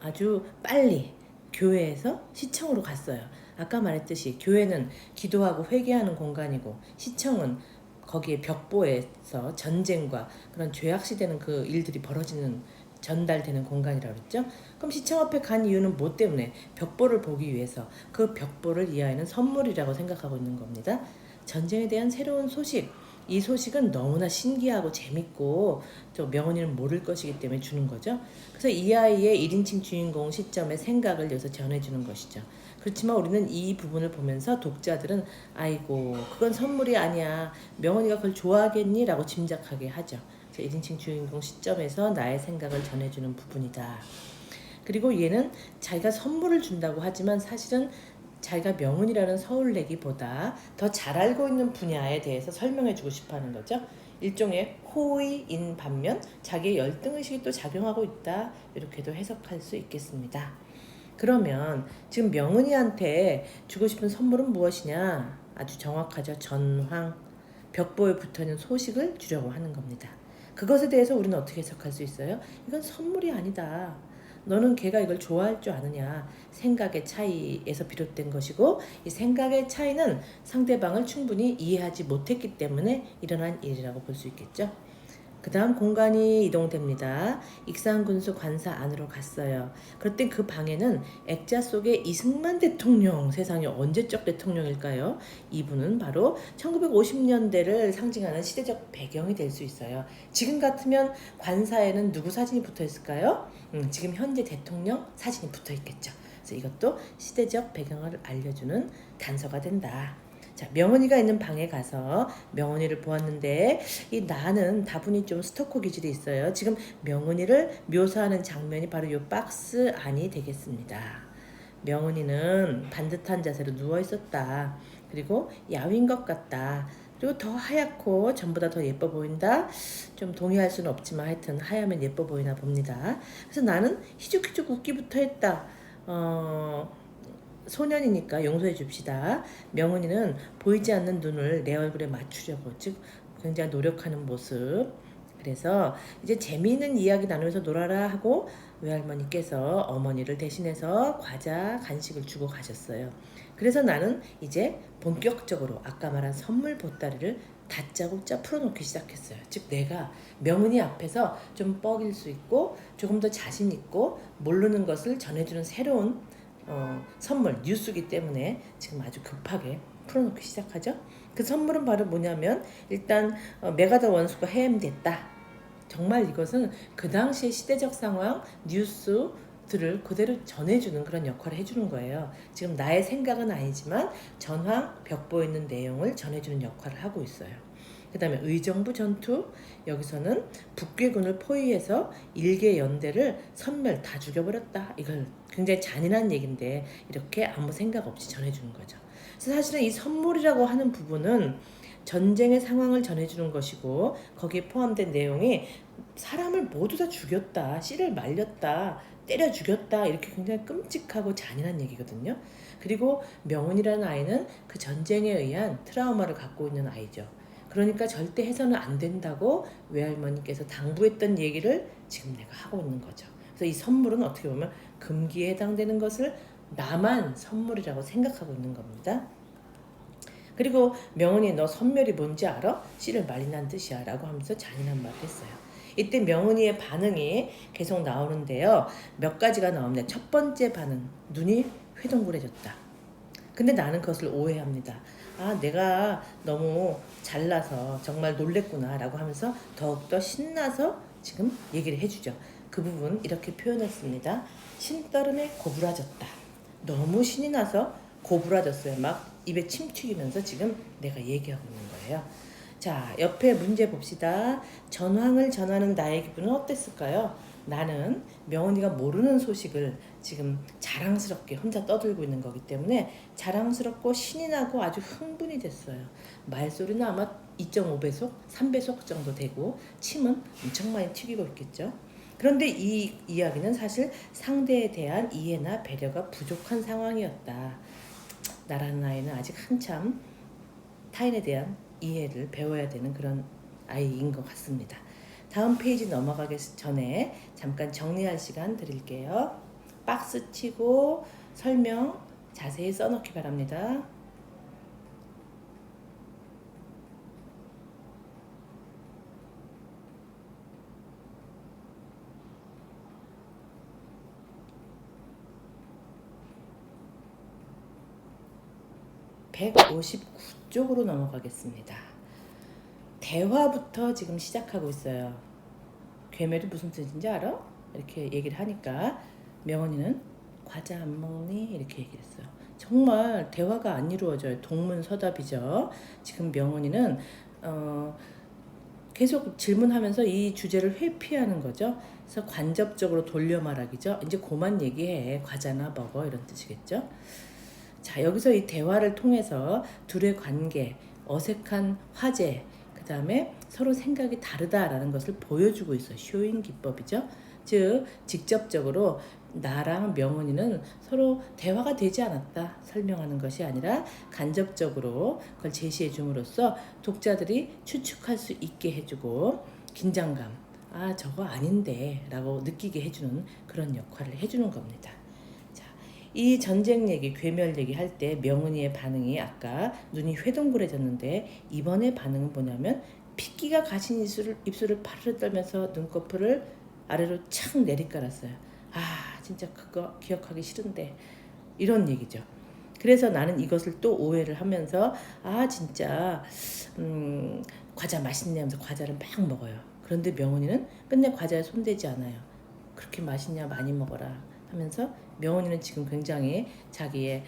아주 빨리 교회에서 시청으로 갔어요. 아까 말했듯이 교회는 기도하고 회개하는 공간이고 시청은 거기에 벽보에서 전쟁과 그런 죄악시되는 그 일들이 벌어지는 전달되는 공간이라고 그랬죠. 그럼 시청 앞에 간 이유는 뭐 때문에? 벽보를 보기 위해서. 그 벽보를 이 아이는 선물이라고 생각하고 있는 겁니다. 전쟁에 대한 새로운 소식, 이 소식은 너무나 신기하고 재밌고 또 명언이는 모를 것이기 때문에 주는 거죠. 그래서 이 아이의 1인칭 주인공 시점의 생각을 여기서 전해주는 것이죠. 그렇지만 우리는 이 부분을 보면서 독자들은 아이고 그건 선물이 아니야, 명언이가 그걸 좋아하겠니? 라고 짐작하게 하죠. 1인칭 주인공 시점에서 나의 생각을 전해주는 부분이다. 그리고 얘는 자기가 선물을 준다고 하지만 사실은 자기가 명운이라는 서울내기보다 더 잘 알고 있는 분야에 대해서 설명해주고 싶어하는 거죠. 일종의 호의인 반면 자기의 열등의식이 또 작용하고 있다, 이렇게도 해석할 수 있겠습니다. 그러면 지금 명은이한테 주고 싶은 선물은 무엇이냐? 아주 정확하죠. 전황, 벽보에 붙어있는 소식을 주려고 하는 겁니다. 그것에 대해서 우리는 어떻게 해석할 수 있어요? 이건 선물이 아니다. 너는 걔가 이걸 좋아할 줄 아느냐? 생각의 차이에서 비롯된 것이고 이 생각의 차이는 상대방을 충분히 이해하지 못했기 때문에 일어난 일이라고 볼 수 있겠죠. 그 다음 공간이 이동됩니다. 익산군수 관사 안으로 갔어요. 그럴 그 방에는 액자 속에 이승만 대통령, 세상에 언제적 대통령일까요? 이분은 바로 1950년대를 상징하는 시대적 배경이 될 수 있어요. 지금 같으면 관사에는 누구 사진이 붙어 있을까요? 지금 현재 대통령 사진이 붙어 있겠죠. 그래서 이것도 시대적 배경을 알려주는 단서가 된다. 자, 명은이가 있는 방에 가서 명은이를 보았는데 이 나는 다분히 좀 스토커 기질이 있어요. 지금 명은이를 묘사하는 장면이 바로 이 박스 안이 되겠습니다. 명은이는 반듯한 자세로 누워 있었다. 그리고 야윈 것 같다. 그리고 더 하얗고 전보다 더 예뻐 보인다. 좀 동의할 수는 없지만 하여튼 하얗면 예뻐 보이나 봅니다. 그래서 나는 희죽희죽 웃기부터 했다. 소년이니까 용서해 줍시다. 명은이는 보이지 않는 눈을 내 얼굴에 맞추려고, 즉 굉장히 노력하는 모습. 그래서 이제 재미있는 이야기 나누면서 놀아라 하고 외할머니께서 어머니를 대신해서 과자, 간식을 주고 가셨어요. 그래서 나는 이제 본격적으로 아까 말한 선물 보따리를 다짜고짜 풀어놓기 시작했어요. 즉 내가 명은이 앞에서 좀 뻐길 수 있고 조금 더 자신 있고 모르는 것을 전해주는 새로운 선물, 뉴스기 때문에 지금 아주 급하게 풀어놓기 시작하죠. 그 선물은 바로 뭐냐면 일단 메가더 원수가 해임됐다. 정말 이것은 그 당시의 시대적 상황, 뉴스들을 그대로 전해주는 그런 역할을 해주는 거예요. 지금 나의 생각은 아니지만 전황, 벽보에 있는 내용을 전해주는 역할을 하고 있어요. 그 다음에 의정부 전투, 여기서는 북괴군을 포위해서 일개 연대를 선멸 다 죽여버렸다. 이걸 굉장히 잔인한 얘기인데 이렇게 아무 생각 없이 전해주는 거죠. 그래서 사실은 이 선물이라고 하는 부분은 전쟁의 상황을 전해주는 것이고 거기에 포함된 내용이 사람을 모두 다 죽였다, 씨를 말렸다, 때려 죽였다, 이렇게 굉장히 끔찍하고 잔인한 얘기거든요. 그리고 명은이라는 아이는 그 전쟁에 의한 트라우마를 갖고 있는 아이죠. 그러니까 절대 해서는 안 된다고 외할머니께서 당부했던 얘기를 지금 내가 하고 있는 거죠. 그래서 이 선물은 어떻게 보면 금기에 해당되는 것을 나만 선물이라고 생각하고 있는 겁니다. 그리고 명은이 너 선멸이 뭔지 알아? 씨를 말린다는 뜻이야 라고 하면서 잔인한 말을 했어요. 이때 명은이의 반응이 계속 나오는데요. 몇 가지가 나오는데 첫 번째 반응, 눈이 회동그레졌다. 근데 나는 그것을 오해합니다. 아, 내가 너무 잘나서 정말 놀랬구나 라고 하면서 더욱더 신나서 지금 얘기를 해주죠. 그 부분 이렇게 표현했습니다. 신떠름에 고부라졌다. 너무 신이 나서 고부라졌어요. 막 입에 침 튀기면서 지금 내가 얘기하고 있는 거예요. 자, 옆에 문제 봅시다. 전황을 전하는 나의 기분은 어땠을까요? 나는 명언이가 모르는 소식을 지금 자랑스럽게 혼자 떠들고 있는 거기 때문에 자랑스럽고 신이 나고 아주 흥분이 됐어요. 말소리는 아마 2.5배속, 3배속 정도 되고 침은 엄청 많이 튀기고 있겠죠. 그런데 이 이야기는 사실 상대에 대한 이해나 배려가 부족한 상황이었다. 나라는 아이는 아직 한참 타인에 대한 이해를 배워야 되는 그런 아이인 것 같습니다. 다음 페이지 넘어가기 전에 잠깐 정리할 시간 드릴게요. 박스 치고 설명 자세히 써놓기 바랍니다. (159쪽으로) 넘어가겠습니다. 대화부터 지금 시작하고 있어요. 괴멸이 무슨 뜻인지 알아? 이렇게 얘기를 하니까 명언이는 과자 안 먹니? 이렇게 얘기를 했어요. 정말 대화가 안 이루어져요. 동문서답이죠. 지금 명언이는 계속 질문하면서 이 주제를 회피하는 거죠. 그래서 간접적으로 돌려 말하기죠. 이제 그만 얘기해. 과자나 먹어 이런 뜻이겠죠. 자, 여기서 이 대화를 통해서 둘의 관계, 어색한 화제, 그 다음에 서로 생각이 다르다라는 것을 보여주고 있어요. 쇼잉 기법이죠. 즉 직접적으로 나랑 명은이는 서로 대화가 되지 않았다 설명하는 것이 아니라 간접적으로 그걸 제시해 줌으로써 독자들이 추측할 수 있게 해주고 긴장감, 아 저거 아닌데 라고 느끼게 해주는 그런 역할을 해주는 겁니다. 이 전쟁 얘기, 괴멸 얘기 할 때 명은이의 반응이 아까 눈이 회동그레졌는데 이번에 반응은 뭐냐면 핏기가 가신 입술을 파르르 떨면서 눈꺼풀을 아래로 착 내리깔았어요. 아 진짜 그거 기억하기 싫은데 이런 얘기죠. 그래서 나는 이것을 또 오해를 하면서 아 진짜 과자 맛있네 하면서 과자를 막 먹어요. 그런데 명은이는 끝내 과자에 손대지 않아요. 그렇게 맛있냐 많이 먹어라 하면서 명언이는 지금 굉장히 자기의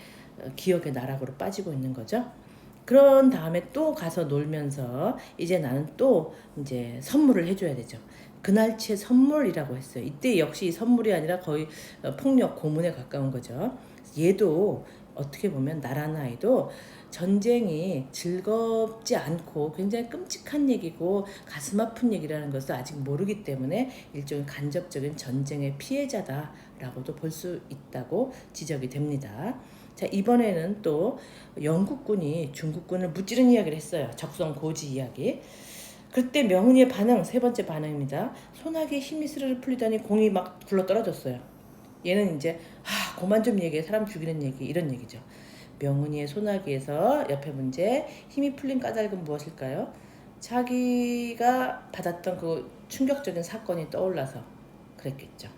기억의 나락으로 빠지고 있는 거죠. 그런 다음에 또 가서 놀면서 이제 나는 또 이제 선물을 해줘야 되죠. 그날치의 선물이라고 했어요. 이때 역시 선물이 아니라 거의 폭력 고문에 가까운 거죠. 얘도 어떻게 보면 나라는 아이도 전쟁이 즐겁지 않고 굉장히 끔찍한 얘기고 가슴 아픈 얘기라는 것을 아직 모르기 때문에 일종의 간접적인 전쟁의 피해자다라고도 볼 수 있다고 지적이 됩니다. 자, 이번에는 또 영국군이 중국군을 무찌른 이야기를 했어요. 적성 고지 이야기. 그때 명은이의 반응, 세 번째 반응입니다. 소나기에 힘이 스르르 풀리더니 공이 막 굴러 떨어졌어요. 얘는 이제 그만 좀 얘기해, 사람 죽이는 얘기, 이런 얘기죠. 명은이의 소나기에서 옆에 문제, 힘이 풀린 까닭은 무엇일까요? 자기가 받았던 그 충격적인 사건이 떠올라서 그랬겠죠.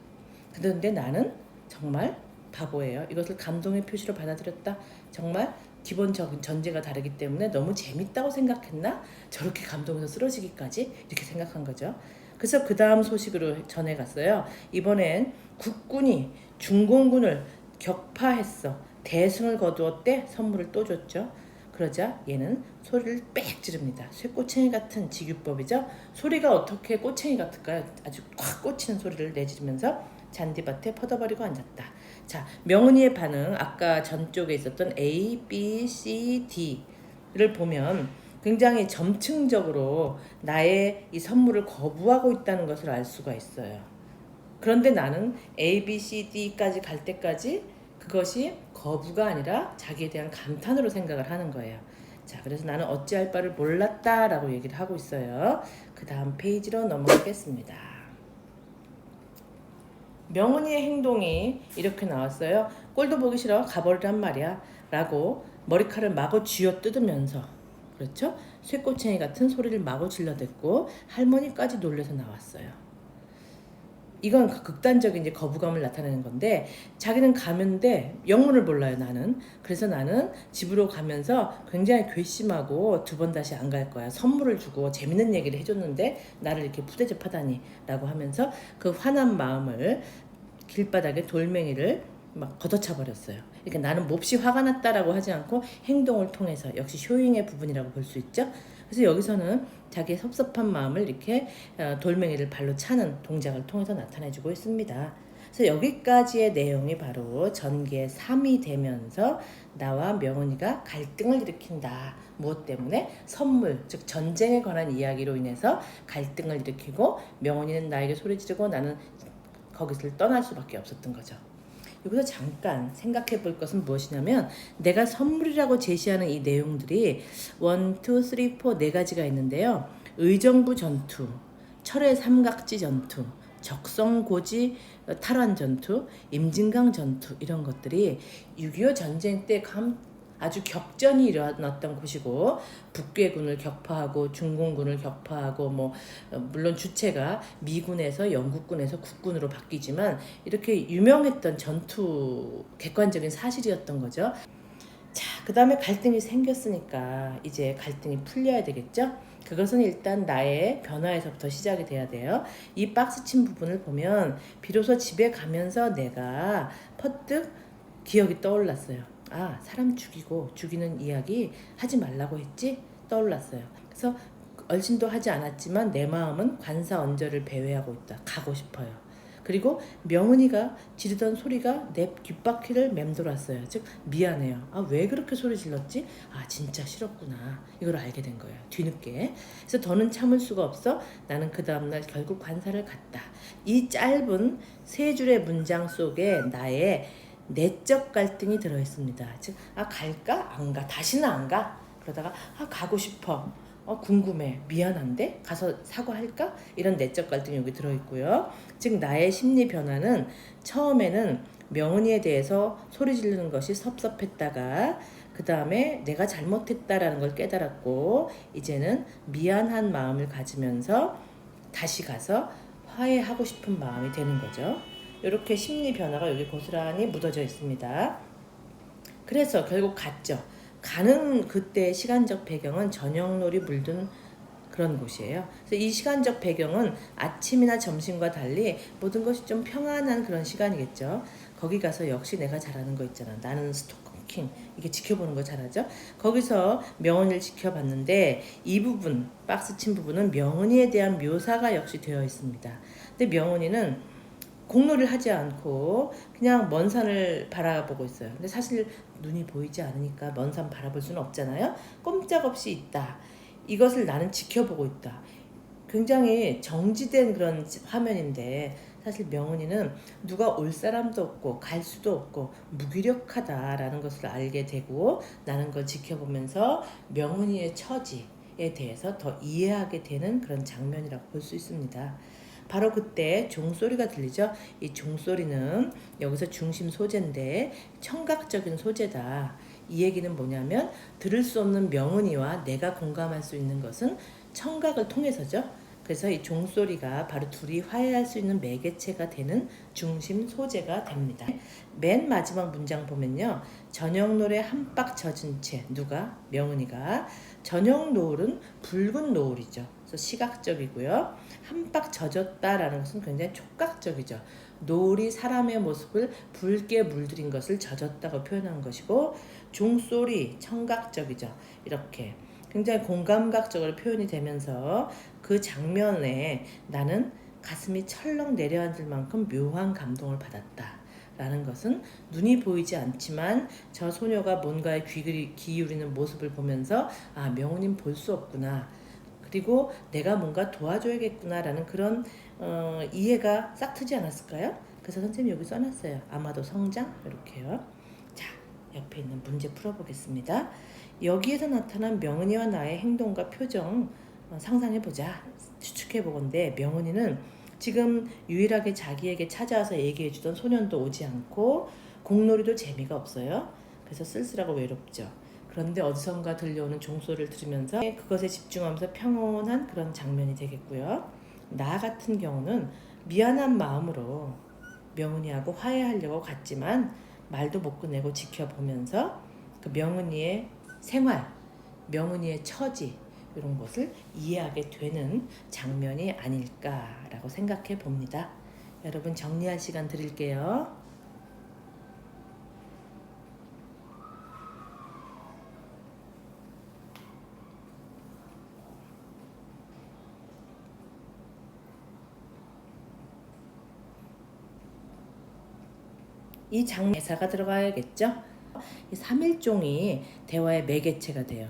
그런데 나는 정말 바보예요. 이것을 감동의 표시로 받아들였다. 정말 기본적인 전제가 다르기 때문에 너무 재밌다고 생각했나? 저렇게 감동해서 쓰러지기까지? 이렇게 생각한 거죠. 그래서 그 다음 소식으로 전해갔어요. 이번엔 국군이 중공군을 격파했어. 대승을 거두었대. 선물을 또 줬죠. 그러자 얘는 소리를 빽 지릅니다. 쇠꼬챙이 같은 직유법이죠. 소리가 어떻게 꼬챙이 같을까요? 아주 콱 꽂히는 소리를 내지르면서 잔디밭에 퍼져버리고 앉았다. 자, 명은이의 반응, 아까 전쪽에 있었던 A, B, C, D를 보면 굉장히 점층적으로 나의 이 선물을 거부하고 있다는 것을 알 수가 있어요. 그런데 나는 A, B, C, D까지 갈 때까지 그것이 거부가 아니라 자기에 대한 감탄으로 생각을 하는 거예요. 자, 그래서 나는 어찌할 바를 몰랐다라고 얘기를 하고 있어요. 그 다음 페이지로 넘어가겠습니다. 명은이의 행동이 이렇게 나왔어요. 꼴도 보기 싫어 가버리란 말이야 라고 머리카락을 마구 쥐어 뜯으면서, 그렇죠? 쇠꼬챙이 같은 소리를 마구 질러댔고 할머니까지 놀래서 나왔어요. 이건 극단적인 이제 거부감을 나타내는 건데, 자기는 가면데 영문을 몰라요, 나는. 그래서 나는 집으로 가면서 굉장히 괘씸하고 두 번 다시 안 갈 거야. 선물을 주고 재밌는 얘기를 해줬는데 나를 이렇게 푸대접하다니 라고 하면서 그 화난 마음을 길바닥에 돌멩이를 막 걷어차 버렸어요. 그러니까 나는 몹시 화가 났다라고 하지 않고 행동을 통해서, 역시 쇼잉의 부분이라고 볼 수 있죠. 그래서 여기서는 자기의 섭섭한 마음을 이렇게 돌멩이를 발로 차는 동작을 통해서 나타내주고 있습니다. 그래서 여기까지의 내용이 바로 전개 3이 되면서 나와 명은이가 갈등을 일으킨다. 무엇 때문에? 선물, 즉 전쟁에 관한 이야기로 인해서 갈등을 일으키고, 명은이는 나에게 소리 지르고 나는 거기서 떠날 수밖에 없었던 거죠. 여기서 잠깐 생각해 볼 것은 무엇이냐면, 내가 선물이라고 제시하는 이 내용들이 1, 2, 3, 4 네 가지가 있는데요. 의정부 전투, 철의 삼각지 전투, 적성고지 탈환 전투, 임진강 전투, 이런 것들이 6.25 전쟁 때 아주 격전이 일어났던 곳이고, 북괴군을 격파하고 중공군을 격파하고, 물론 주체가 미군에서 영국군에서 국군으로 바뀌지만 이렇게 유명했던 전투 객관적인 사실이었던 거죠. 자, 그 다음에 갈등이 생겼으니까 이제 갈등이 풀려야 되겠죠. 그것은 일단 나의 변화에서부터 시작이 돼야 돼요. 이 박스 친 부분을 보면 비로소 집에 가면서 내가 퍼뜩 기억이 떠올랐어요. 아, 사람 죽이는 이야기 하지 말라고 했지? 떠올랐어요. 그래서 얼씬도 하지 않았지만 내 마음은 관사언저를 배회하고 있다. 가고 싶어요. 그리고 명은이가 지르던 소리가 내 귓바퀴를 맴돌았어요. 즉 미안해요. 아, 왜 그렇게 소리 질렀지? 아, 진짜 싫었구나. 이걸 알게 된 거예요. 뒤늦게. 그래서 더는 참을 수가 없어. 나는 그 다음날 결국 관사를 갔다. 이 짧은 세 줄의 문장 속에 나의 내적 갈등이 들어있습니다. 즉, 아, 갈까? 안 가. 다시는 안 가. 그러다가 아, 가고 싶어. 궁금해. 미안한데? 가서 사과할까? 이런 내적 갈등이 여기 들어있고요. 즉, 나의 심리 변화는 처음에는 명은이에 대해서 소리 지르는 것이 섭섭했다가, 그 다음에 내가 잘못했다라는 걸 깨달았고, 이제는 미안한 마음을 가지면서 다시 가서 화해하고 싶은 마음이 되는 거죠. 이렇게 심리 변화가 여기 고스란히 묻어져 있습니다. 그래서 결국 갔죠. 가는 그때 시간적 배경은 저녁놀이 물든 그런 곳이에요. 그래서 이 시간적 배경은 아침이나 점심과 달리 모든 것이 좀 평안한 그런 시간이겠죠. 거기 가서 역시 내가 잘하는 거 있잖아. 나는 스토킹. 이게 지켜보는 거 잘하죠. 거기서 명은이를 지켜봤는데, 이 부분, 박스 친 부분은 명은이에 대한 묘사가 역시 되어 있습니다. 근데 명은이는 공놀이를 하지 않고 그냥 먼 산을 바라보고 있어요. 근데 사실 눈이 보이지 않으니까 먼 산 바라볼 수는 없잖아요. 꼼짝없이 있다. 이것을 나는 지켜보고 있다. 굉장히 정지된 그런 화면인데, 사실 명은이는 누가 올 사람도 없고 갈 수도 없고 무기력하다라는 것을 알게 되고, 나는 그걸 지켜보면서 명은이의 처지에 대해서 더 이해하게 되는 그런 장면이라고 볼 수 있습니다. 바로 그때 종소리가 들리죠. 이 종소리는 여기서 중심 소재인데 청각적인 소재다. 이 얘기는 뭐냐면, 들을 수 없는 명은이와 내가 공감할 수 있는 것은 청각을 통해서죠. 그래서 이 종소리가 바로 둘이 화해할 수 있는 매개체가 되는 중심 소재가 됩니다. 맨 마지막 문장 보면요. 저녁 노래 한박 젖은 채, 누가? 명은이가. 저녁 노을은 붉은 노을이죠. 그래서 시각적이고요. 한박 젖었다라는 것은 굉장히 촉각적이죠. 노을이 사람의 모습을 붉게 물들인 것을 젖었다고 표현한 것이고, 종소리 청각적이죠. 이렇게 굉장히 공감각적으로 표현이 되면서 그 장면에 나는 가슴이 철렁 내려앉을 만큼 묘한 감동을 받았다. 라는 것은 눈이 보이지 않지만 저 소녀가 뭔가에 귀 기울이는 모습을 보면서, 아, 명은이는 볼 수 없구나. 그리고 내가 뭔가 도와줘야겠구나 라는 그런 이해가 싹 트지 않았을까요? 그래서 선생님이 여기 써놨어요. 아마도 성장, 이렇게요. 자, 옆에 있는 문제 풀어보겠습니다. 여기에서 나타난 명은이와 나의 행동과 표정 상상해보자. 추측해보건데, 명은이는 지금 유일하게 자기에게 찾아와서 얘기해주던 소년도 오지 않고 공놀이도 재미가 없어요. 그래서 쓸쓸하고 외롭죠. 그런데 어디선가 들려오는 종소리를 들으면서 그것에 집중하면서 평온한 그런 장면이 되겠고요. 나 같은 경우는 미안한 마음으로 명은이하고 화해하려고 갔지만 말도 못 꺼내고 지켜보면서 그 명은이의 생활, 명은이의 처지 이런 것을 이해하게 되는 장면이 아닐까라고 생각해 봅니다. 여러분 정리할 시간 드릴게요. 이 대사가 들어가야겠죠? 이 3일종이 대화의 매개체가 돼요.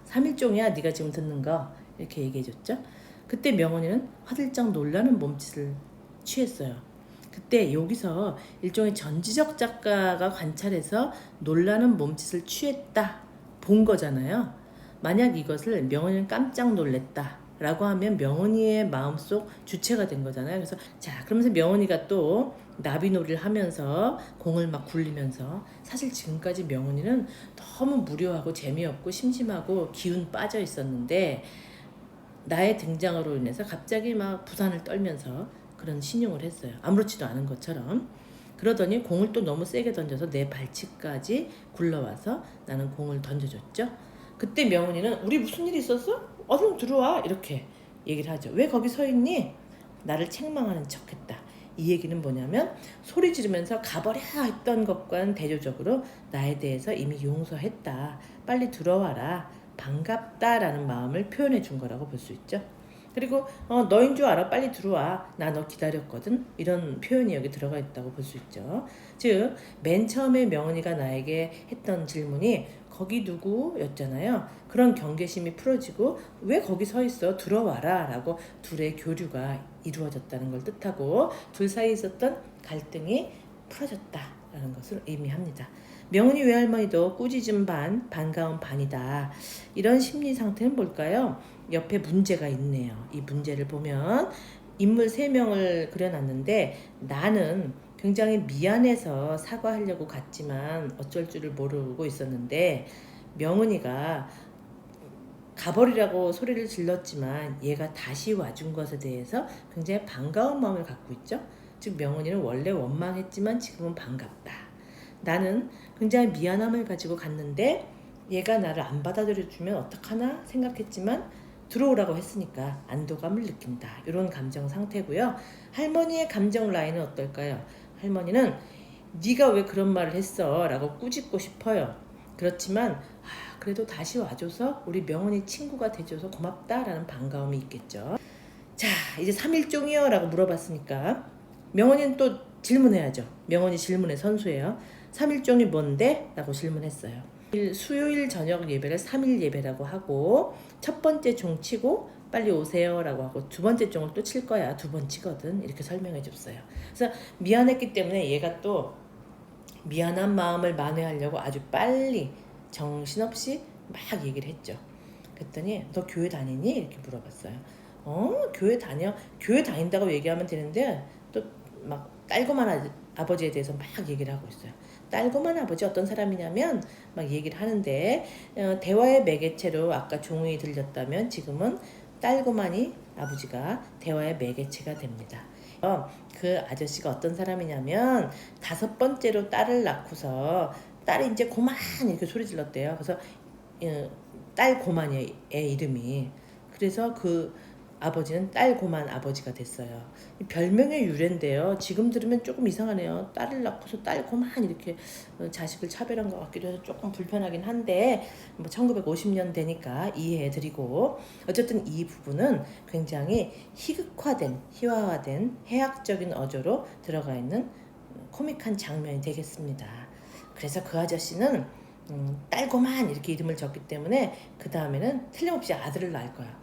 3일종이야 네가 지금 듣는 거 이렇게 얘기해줬죠. 그때 명언이는 화들짝 놀라는 몸짓을 취했어요. 그때 여기서 일종의 전지적 작가가 관찰해서 놀라는 몸짓을 취했다 본 거잖아요. 만약 이것을 명언이는 깜짝 놀랬다 라고 하면 명언이의 마음속 주체가 된 거잖아요. 그래서 자 그러면서 명언이가 또 나비놀이를 하면서 공을 막 굴리면서 사실 지금까지 명언이는 너무 무료하고 재미없고 심심하고 기운 빠져 있었는데 나의 등장으로 인해서 갑자기 막 부산을 떨면서 그런 신용을 했어요. 아무렇지도 않은 것처럼. 그러더니 공을 또 너무 세게 던져서 내 발치까지 굴러와서 나는 공을 던져줬죠. 그때 명훈이는 우리 무슨 일 있었어? 얼른 들어와 이렇게 얘기를 하죠. 왜 거기 서 있니? 나를 책망하는 척했다. 이 얘기는 뭐냐면 소리 지르면서 가버려 했던 것과는 대조적으로 나에 대해서 이미 용서했다. 빨리 들어와라. 반갑다라는 마음을 표현해 준 거라고 볼 수 있죠. 그리고 너인 줄 알아 빨리 들어와 나 너 기다렸거든 이런 표현이 여기 들어가 있다고 볼 수 있죠. 즉 맨 처음에 명은이가 나에게 했던 질문이 거기 누구? 였잖아요. 그런 경계심이 풀어지고 왜 거기 서 있어? 들어와라 라고 둘의 교류가 이루어졌다는 걸 뜻하고 둘 사이에 있었던 갈등이 풀어졌다라는 것을 의미합니다. 명은이 외할머니도 꾸짖음 반, 반가움 반이다. 이런 심리 상태는 뭘까요? 옆에 문제가 있네요. 이 문제를 보면 인물 3명을 그려놨는데 나는 굉장히 미안해서 사과하려고 갔지만 어쩔 줄을 모르고 있었는데 명은이가 가버리라고 소리를 질렀지만 얘가 다시 와준 것에 대해서 굉장히 반가운 마음을 갖고 있죠. 즉 명은이는 원래 원망했지만 지금은 반갑다. 나는 굉장히 미안함을 가지고 갔는데 얘가 나를 안 받아들여주면 어떡하나 생각했지만 들어오라고 했으니까 안도감을 느낀다. 이런 감정 상태고요. 할머니의 감정 라인은 어떨까요? 할머니는 네가 왜 그런 말을 했어? 라고 꾸짖고 싶어요. 그렇지만 그래도 다시 와줘서 우리 명은이 친구가 돼줘서 고맙다라는 반가움이 있겠죠. 자 이제 3일종이요? 라고 물어봤으니까 명은이는 또 질문해야죠. 명은이 질문의 선수예요. 3일종이 뭔데? 라고 질문했어요. 수요일 저녁 예배를 3일 예배라고 하고 첫 번째 종 치고 빨리 오세요 라고 하고 두 번째 종을 또 칠 거야. 2번 치거든. 이렇게 설명해 줬어요. 그래서 미안했기 때문에 얘가 또 미안한 마음을 만회하려고 아주 빨리 정신없이 막 얘기를 했죠. 그랬더니 너 교회 다니니? 이렇게 물어봤어요. 교회 다녀? 교회 다닌다고 얘기하면 되는데 또 막 딸고만 아버지에 대해서 막 얘기를 하고 있어요. 딸고만 아버지 어떤 사람이냐면 막 얘기를 하는데 대화의 매개체로 아까 종이 들렸다면 지금은 딸고만이 아버지가 대화의 매개체가 됩니다. 그 아저씨가 어떤 사람이냐면 5번째로 딸을 낳고서 딸이 이제 고만 이렇게 소리 질렀대요. 그래서 딸 고만이에요, 애 이름이. 그래서 그 아버지는 딸 고만 아버지가 됐어요. 별명의 유래인데요. 지금 들으면 조금 이상하네요. 딸을 낳고서 딸 고만 이렇게 자식을 차별한 것 같기도 해서 조금 불편하긴 한데 뭐 1950년 되니까 이해해드리고 어쨌든 이 부분은 굉장히 희화화된 해학적인 어조로 들어가 있는 코믹한 장면이 되겠습니다. 그래서 그 아저씨는 딸고만 이렇게 이름을 적기 때문에 그 다음에는 틀림없이 아들을 낳을 거야.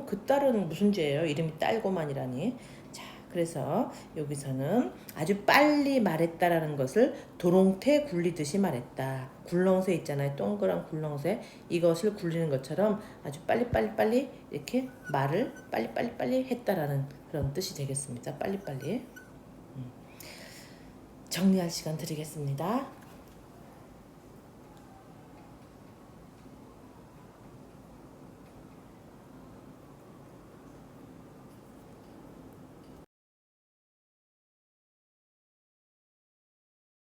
그 딸은 무슨 죄예요? 이름이 딸고만이라니. 자, 그래서 여기서는 아주 빨리 말했다라는 것을 도롱태 굴리듯이 말했다. 굴렁쇠 있잖아요. 동그란 굴렁쇠. 이것을 굴리는 것처럼 아주 빨리 이렇게 말을 빨리 했다라는 그런 뜻이 되겠습니다. 빨리. 정리할 시간 드리겠습니다.